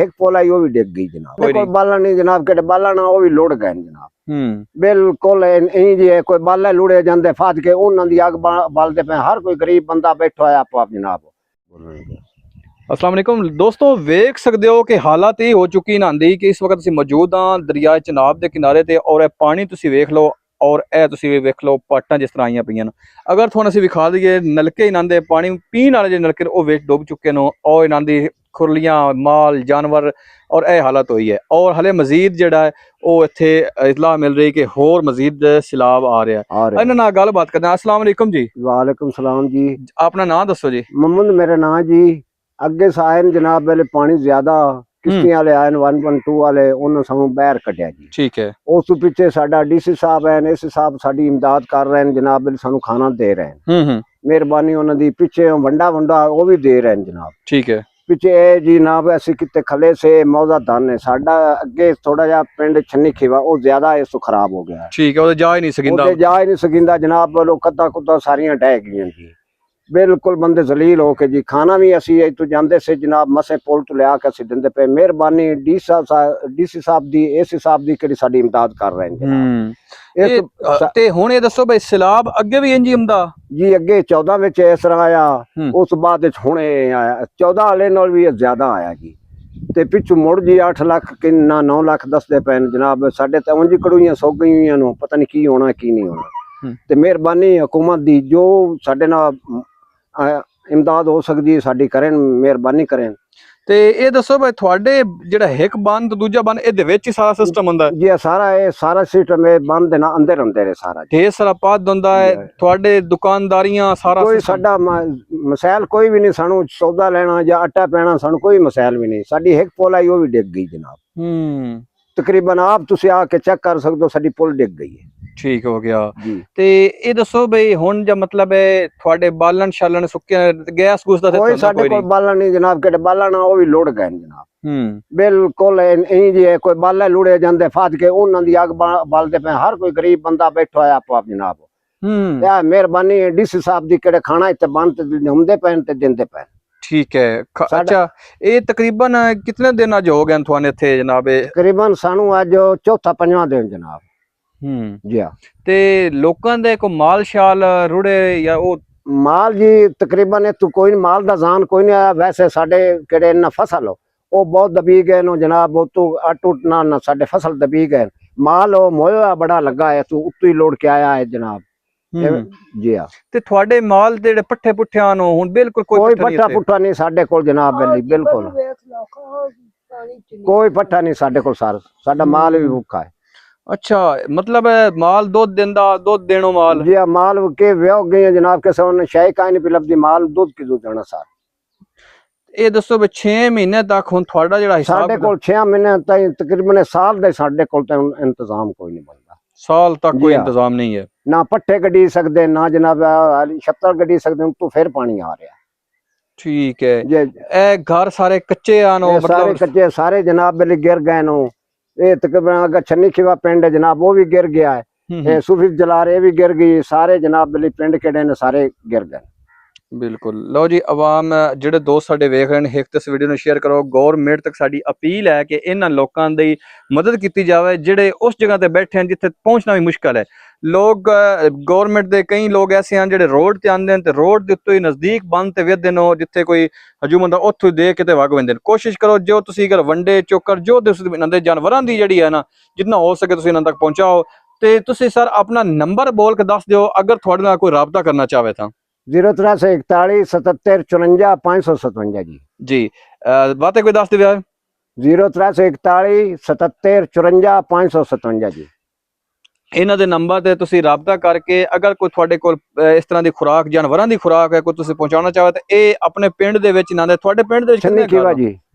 एक पोला वो भी डिग गई जनाब। कोई कोई बाला नहीं जनाब, के बाला ना वो भी लुढ़ गए जनाब। बिल्कुल इंज है, कोई बाला लुढ़े जाते फट के उन्होंने अग बालते पे। हर कोई गरीब बंदा बैठा है आप जनाब। अस्सलाम वालेकुम दोस्तों, वेख सकते हो कि हालत ये हो चुकी ना दी कि इस वक्त असीं मौजूद हाँ दरिया चनाब के किनारे ते और पानी तुसीं वेख लो और ए तुसीं वेख लो पाटां जिस तरह आईयां पईयां। अगर तुहानूं असीं विखा दईए नलके इन्हां दे पानी पीण वाले जो नलके वो वेच डुब चुके हैं और इन्हां दी खुरलियां माल जानवर और यह हालत हुई है। और हले मजीद जिहड़ा है वो इत्थे इतला मिल रही कि होर मजीद सैलाब आ रहा है। इन्हां नाल गलबात करदे। अस्सलाम वालेकुम जी। वालेकुम सलाम जी। अपना नाम दसो जी। मोहम्मद मेरा नाम जी। अगे आए जनाब वेले पानी ज्यादा किश्तियां वाले आए 112 वाले उन्होंने सानू बहर कटिया जी। ठीक है। उस पिछे साडा डीसी साहब है, एस साहब साडी इमदाद कर रहे हैं जनाब, वेले सानू खाना दे रहे हैं। मेहरबानी उन्हों दी। पिछे वंडा वंडा वो भी दे रहे हैं जनाब। ठीक है। पिछे जी जनाब असी किते खले से मौजा धन है साडा अगे थोड़ा जा पिंड छन्नी खिवा वो ज्यादा इस खराब हो गया। ठीक है। जा ही नहीं सकिंदा जनाब। वालों कदा कुदा सारियां ढह गई जी। बिल्कुल बंदे जलील हो के जी। खाना भी असी इतों जाते से जनाब मसे पुल तो लिया के असी दिंदे पे। मेहरबानी डीसी साहब दी एस साहब दी किहड़ी साडी इमदाद कर रहे हैं। ते हुण ये दसो भाई सैलाब अगे भी इंजी आंदा जी? अगे 14 विच इस तरह आया, उस बाद हुणे आया 14 वाले नाल भी ज्यादा आया जी। ते पिछू मुड़ जी 8 लाख किन्ना 9 लाख दसदे पे जनाब। साडे ते उंज कड़ूइयां सो गईयां नु, पता नहीं की होना की नहीं होना। ते मेहरबानी हुकूमत दी जो साडे नाल इमदाद हो सकती है साडी करें, मेहरबानी करें। ते ये दसो भाई थोड़े जिहड़ा एक बंद दूजा बंद इहदे विच ही सारा सिस्टम हुंदा है जी? सारा सिस्टम है बंद ना अंदर अंदर है सारा ढेर सारा पद हुंदा है थोड़े दुकानदारियां सारा कोई साडा मसैल कोई भी नहीं। सानू सौदा लेना या आटा पैना सानू कोई मसैल भी नहीं। साडी एक पुल आई वो भी डिग गई जनाब। तकरीबन आप तुसी आके चेक कर सकते हो साडी पुल डिग गई है। ठीक हो गया ते ये दसो भाई हुण जा मतलब है थोड़े बालन शालन सुक्के गैस गूस दा कोई साडे कोल बालन नहीं जनाब। के बालन वो भी लुढ़ गए जनाब। बिल्कुल इंज है, कोई बाले लुढ़े जाते फट के उन्हों दी अग बालते पे। हर कोई गरीब बंदा बैठा है आप जनाब। मेहरबानी डीसी साहब दी केड़े खाना इत्थे बंद हुंदे पे ते दिंदे पे। ठीक है। अच्छा ये तकरीबन कितने दिन अज हो गए थोड़े इत्थे जनाब? तकरीबन सानू अज चौथा पंजवां दिन जनाब। जी हाँ। ते लोकां दे को माल शाल रुड़े या ओ माल जी तकरीबन इत्थों कोई माल दा जान कोई नहीं आया। वैसे साडे केड़े ना फसल हो वो बहुत दबी गए नो जनाब। उतों अटूट ना साडे फसल दबी गए। माल वो मोया बड़ा लगा है तो उतों ही लोड के आया है जनाब। जी हाँ। ते थोड़े माल दे पट्ठे पुट्ठियां नो हुण बिल्कुल कोई पट्ठा पुट्ठा नहीं साडे कोल जनाब। बिल्कुल कोई पट्ठा नहीं साडे कोल। साडा माल भी भूखा है। अच्छा मतलब माल दूध देंदा, दूध देनो माल? जी माल के व्यो गए जनाब के सोने शाही काई नहीं पिलबदी। माल दूध की दूध देना सार। ये दसो भाई 6 महीने तक हुण थोड़ा जेड़ा हिसाब साडे कोल 6 महीने तक तकरीबन साल दे साडे कोल ते इंतजाम कोई नहीं बनदा। साल तक कोई इंतजाम नहीं है ना पट्ठे गड्डी सकदे ना जनाब छत्तर गड्डी सकदे तो फिर पानी आ रहा। ठीक है। ए घर सारे कच्चे आनो मतलब सारे कच्चे सारे जनाब बेले गिर गए नो। ये तकरीबन अगर छन्नी खिवा पिंड है जनाब वो भी गिर गया है। सूफी जलार ये भी गिर गई। सारे जनाब बेले पिंड केड़े ने सारे गिर गए। बिल्कुल। लो जी आवाम जिहड़े दोस्त साडे वेख रहे हैं एक तो इस वीडियो शेयर करो। गौरमेंट तक साडी अपील है कि इन्हां लोकां दी मदद की जाए जिहड़े उस जगह ते बैठे हैं जिथे पहुंचना भी मुश्किल है। लोग गौरमेंट दे कई लोग ऐसे हैं जिहड़े रोड ते आंदे हैं ते रोड दे उत्ते ही नज़दीक बंद ते वेदे नो जिथे कोई हजूम हुंदा उत्थों दे के ते वग वेंदे। कोशिश करो जो तुसीं अगर वंडे चोकर जो इन्हां दे जानवरां दी जिहड़ी है ना जितना हो सके तुसीं इन्हां तक पहुंचाओ। ते तुसीं सर अपना नंबर बोल के दस दिओ अगर तुहाडे नाल कोई राबता करना चाहे तां। 0341 77 54 557 जी। जी बातें कोई दस दिया 0341 77 54 557 जी। इन्हां दे नंबर ते तुसीं राबता करके अगर कोई थोड़े कोल इस तरह की खुराक जानवरां दी खुराक है कोई तुसीं पहुंचाना चाहे तो ये अपने पिंड दे विच इन्हां दे थोड़े पिंड दे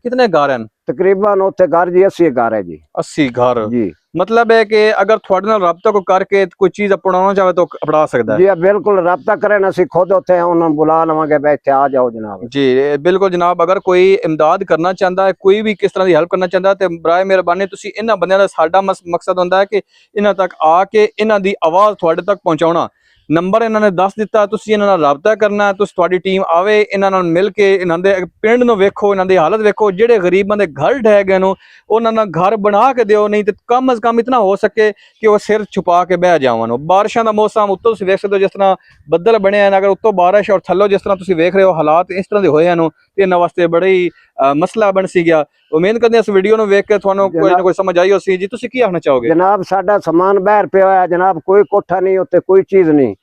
कितने घर हैं? तकरीबन उत्थे घर जी 80 घर है जी। 80 घर जी। मतलब है कि अगर थोड़े नाल राबता को करके कोई चीज अपनाना चाहे तो अपना सकता है। जी बिल्कुल राबता करें असीं खुद उत्थे उन्होंने बुला लवांगे बैठे आ जाओ जनाब। जी बिल्कुल जनाब। अगर कोई इमदाद करना चाहता है कोई भी किस तरह की हेल्प करना चाहता है तो बराए मेहरबानी तुसीं इन्हां बंदियां दा साडा मकसद हुंदा है कि इन्हां तक आके इन्हां दी आवाज़ थोड़े तक पहुंचाना। ਨੰਬਰ ਇਹਨਾਂ ਨੇ ਦੱਸ ਦਿੱਤਾ, ਤੁਸੀਂ ਇਹਨਾਂ ਨਾਲ ਰਾਬਤਾ ਕਰਨਾ, ਤੁਸੀਂ ਤੁਹਾਡੀ ਟੀਮ ਆਵੇ, ਇਹਨਾਂ ਨਾਲ ਮਿਲ ਕੇ ਇਹਨਾਂ ਦੇ ਪਿੰਡ ਨੂੰ ਵੇਖੋ, ਇਹਨਾਂ ਦੀ ਹਾਲਤ ਵੇਖੋ, ਜਿਹੜੇ ਗਰੀਬਾਂ ਦੇ ਘਰ ਢਹਿ ਗਏ ਨੂੰ ਉਹਨਾਂ ਨਾਲ ਘਰ ਬਣਾ ਕੇ ਦਿਓ, ਨਹੀਂ ਤੇ ਕਮ ਅਜ਼ ਕਮ ਇਤਨਾ ਹੋ ਸਕੇ ਕਿ ਉਹ ਸਿਰ ਛੁਪਾ ਕੇ ਬਹਿ ਜਾਵਣ। ਬਾਰਿਸ਼ਾਂ ਦਾ ਮੌਸਮ, ਉੱਤੋਂ ਤੁਸੀਂ ਵੇਖ ਸਕਦੇ ਹੋ ਜਿਸ ਤਰ੍ਹਾਂ ਬੱਦਲ ਬਣਿਆ ਹਨ, ਅਗਰ ਉੱਤੋਂ ਬਾਰਿਸ਼ ਔਰ ਥੱਲੋਂ ਜਿਸ ਤਰ੍ਹਾਂ ਤੁਸੀਂ ਵੇਖ ਰਹੇ ਹੋ ਹਾਲਾਤ ਇਸ ਤਰ੍ਹਾਂ ਦੇ ਹੋਏ ਹਨ ਤੇ ਇਹਨਾਂ ਵਾਸਤੇ ਬੜਾ ਹੀ ਮਸਲਾ ਬਣ ਸੀ ਗਿਆ। ਉਮੀਦ ਕਰਦੇ ਹਾਂ ਇਸ ਵੀਡੀਓ ਨੂੰ ਵੇਖ ਕੇ ਤੁਹਾਨੂੰ ਕੋਈ ਨਾ ਕੋਈ ਸਮਝ ਆਈ ਹੋਸੀ। ਜੀ ਤੁਸੀਂ ਕੀ ਆਖਣਾ ਚਾਹੋਗੇ? ਜਨਾਬ ਸਾਡਾ ਸਮਾਨ ਬਾਹਰ ਪਿਆ ਹੋਇਆ ਜਨਾਬ, ਕੋਈ ਕੋਠਾ ਨਹੀਂ, ਉੱਤੇ ਕੋਈ ਚੀਜ਼ ਨਹੀਂ,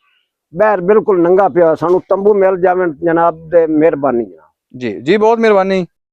ਬਾਹਰ ਬਿਲਕੁਲ ਨੰਗਾ ਪਿਆ, ਸਾਨੂੰ ਤੰਬੂ ਮਿਲ ਜਾਵੇ ਜਨਾਬ ਦੇ ਮਿਹਰਬਾਨੀ। ਜੀ ਜੀ ਬਹੁਤ ਮਿਹਰਬਾਨੀ।